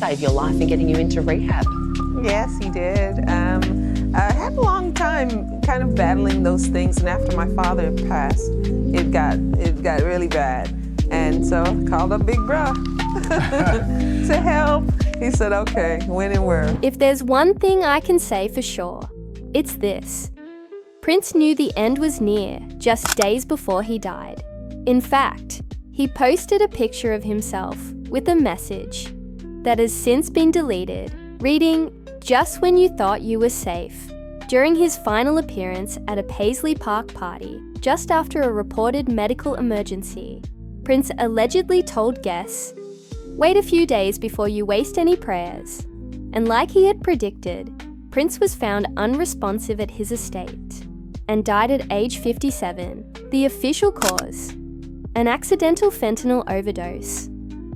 Save your life in getting you into rehab. Yes, he did. I had a long time kind of battling those things, and after my father passed, it got really bad. And so I called up Big Bruh to help. He said, okay, when and where. If there's one thing I can say for sure, it's this. Prince knew the end was near just days before he died. In fact, he posted a picture of himself with a message that has since been deleted, reading, "Just when you thought you were safe," during his final appearance at a Paisley Park party just after a reported medical emergency. Prince allegedly told guests, "Wait a few days before you waste any prayers." And like he had predicted, Prince was found unresponsive at his estate and died at age 57. The official cause? An accidental fentanyl overdose.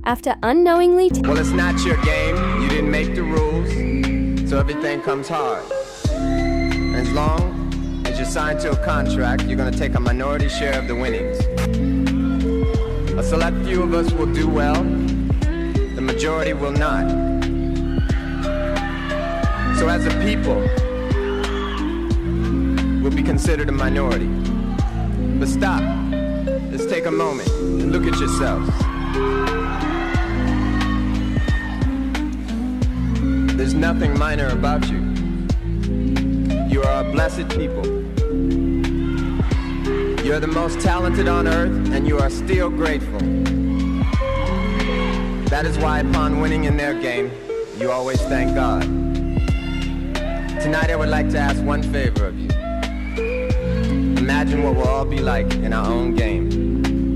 After unknowingly Well, it's not your game. You didn't make the rules, so everything comes hard. And as long as you're signed to a contract, you're going to take a minority share of the winnings. A select few of us will do well. The majority will not. So as a people, we'll be considered a minority. But stop. Let's take a moment and look at yourselves. There's nothing minor about you. You are a blessed people. You're the most talented on earth, and you are still grateful. That is why upon winning in their game, you always thank God. Tonight I would like to ask one favor of you. Imagine what we'll all be like in our own game.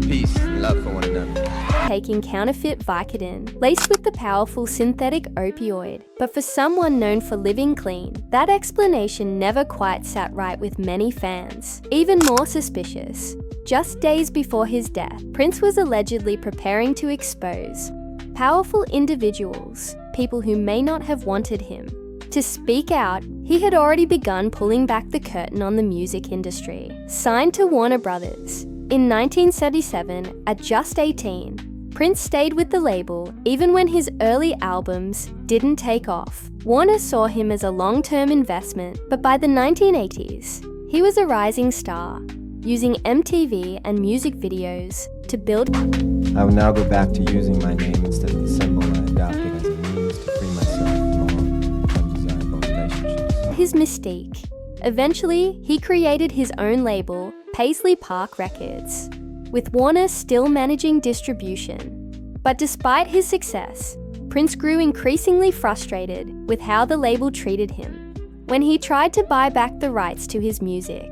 Peace and love for one another. taking counterfeit Vicodin, laced with the powerful synthetic opioid. But for someone known for living clean, that explanation never quite sat right with many fans. Even more suspicious, just days before his death, Prince was allegedly preparing to expose powerful individuals, people who may not have wanted him, to speak out. He had already begun pulling back the curtain on the music industry. Signed to Warner Brothers in 1977 at just 18, Prince stayed with the label even when his early albums didn't take off. Warner saw him as a long-term investment, but by the 1980s, he was a rising star, using MTV and music videos to build. I will now go back to using my name instead of the symbol I adopted as a means to free myself from all undesirable relationships. His mystique. Eventually, he created his own label, Paisley Park Records, with Warner still managing distribution. But despite his success, Prince grew increasingly frustrated with how the label treated him. When he tried to buy back the rights to his music,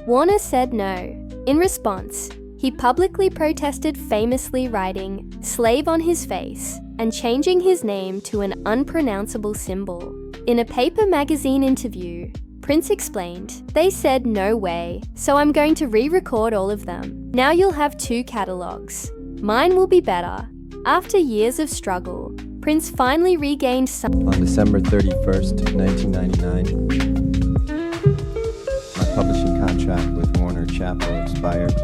Warner said no. In response, he publicly protested, famously writing "slave" on his face and changing his name to an unpronounceable symbol. In a Paper magazine interview, Prince explained, "They said no way, so I'm going to re-record all of them. Now you'll have 2 catalogs. Mine will be better." After years of struggle, Prince finally regained some. On December 31st, 1999, my publishing contract with Warner Chappell expired,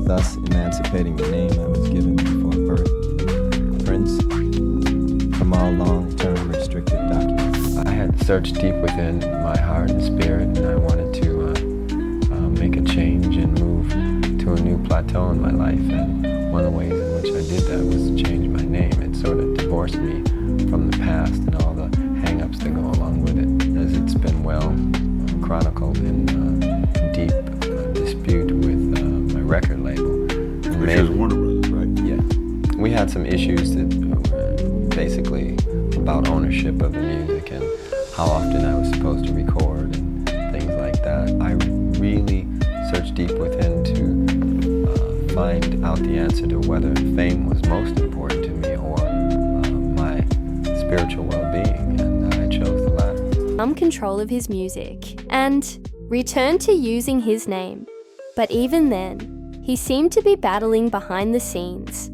thus emancipating the name I was given before birth, Prince, from all long-term restricted documents. I had searched deep within my heart and spirit, and I wanted to make a change and move to a new plateau in my life. And one of the ways in which I did that was to change my name. It sort of divorced me from the past and all the hang-ups that go along with it, as it's been well chronicled in deep dispute with my record label. Which is Warner Brothers, right? Yeah. We had some issues that were basically about ownership of the music and how often I was supposed to record and things like that. I really searched deep within to find out the answer to whether fame was most important to me or my spiritual well-being, and I chose the latter. Some control of his music and returned to using his name. But even then, he seemed to be battling behind the scenes.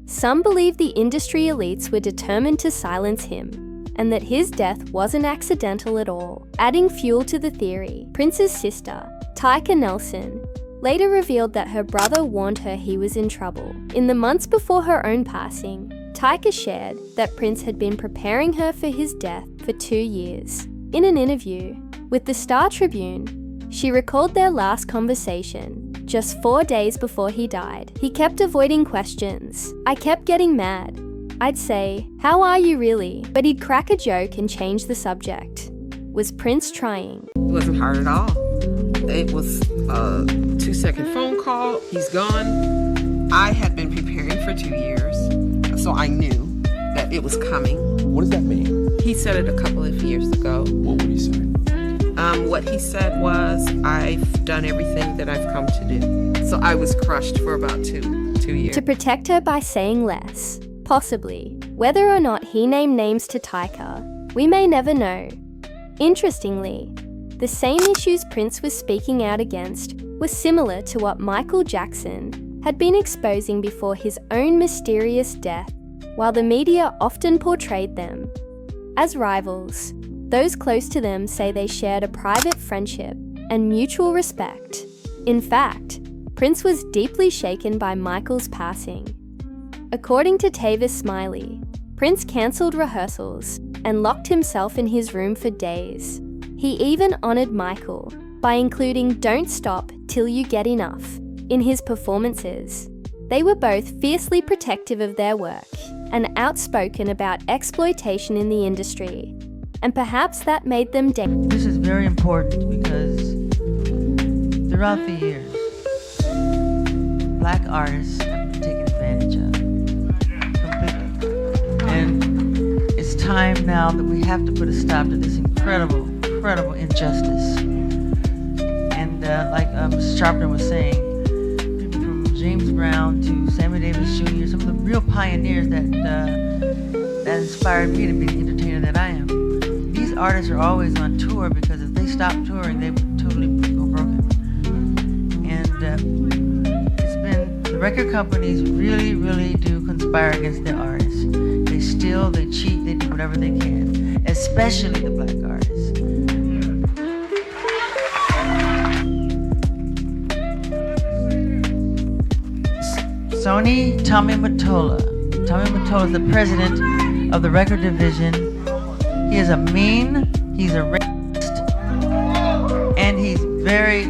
Some believe the industry elites were determined to silence him, and that his death wasn't accidental at all. Adding fuel to the theory, Prince's sister, Tyka Nelson, later revealed that her brother warned her he was in trouble. In the months before her own passing, Tyka shared that Prince had been preparing her for his death for 2 years. In an interview with the Star Tribune, she recalled their last conversation just 4 days before he died. He kept avoiding questions. I kept getting mad. I'd say, "How are you really?" But he'd crack a joke and change the subject. Was Prince trying? It wasn't hard at all. It was a 2-second phone call. He's gone. I had been preparing for 2 years, so I knew that it was coming. What does that mean? He said it a couple of years ago. What would he say? What he said was, I've done everything that I've come to do. So I was crushed for about two years. To protect her by saying less, possibly. Whether or not he named names to Tyka, we may never know. Interestingly, the same issues Prince was speaking out against were similar to what Michael Jackson had been exposing before his own mysterious death, while the media often portrayed them as rivals. Those close to them say they shared a private friendship and mutual respect. In fact, Prince was deeply shaken by Michael's passing. According to Tavis Smiley, Prince cancelled rehearsals and locked himself in his room for days. He even honoured Michael by including "Don't Stop Till You Get Enough" in his performances. They were both fiercely protective of their work and outspoken about exploitation in the industry, and perhaps that made them This is very important because throughout the years, Black artists have been taken advantage of completely. And it's time now that we have to put a stop to this incredible injustice. And like Mr. Sharpton was saying, people from James Brown to Sammy Davis Jr., some of the real pioneers that inspired me to be the entertainer that I am. These artists are always on tour because if they stop touring, they would totally go broken. And it's been, the record companies really do conspire against their artists. They steal, they cheat, they do whatever they can, especially the Black artists. Tommy Mottola. Tommy Mottola is the president of the record division. He is a mean, he's a racist, and he's very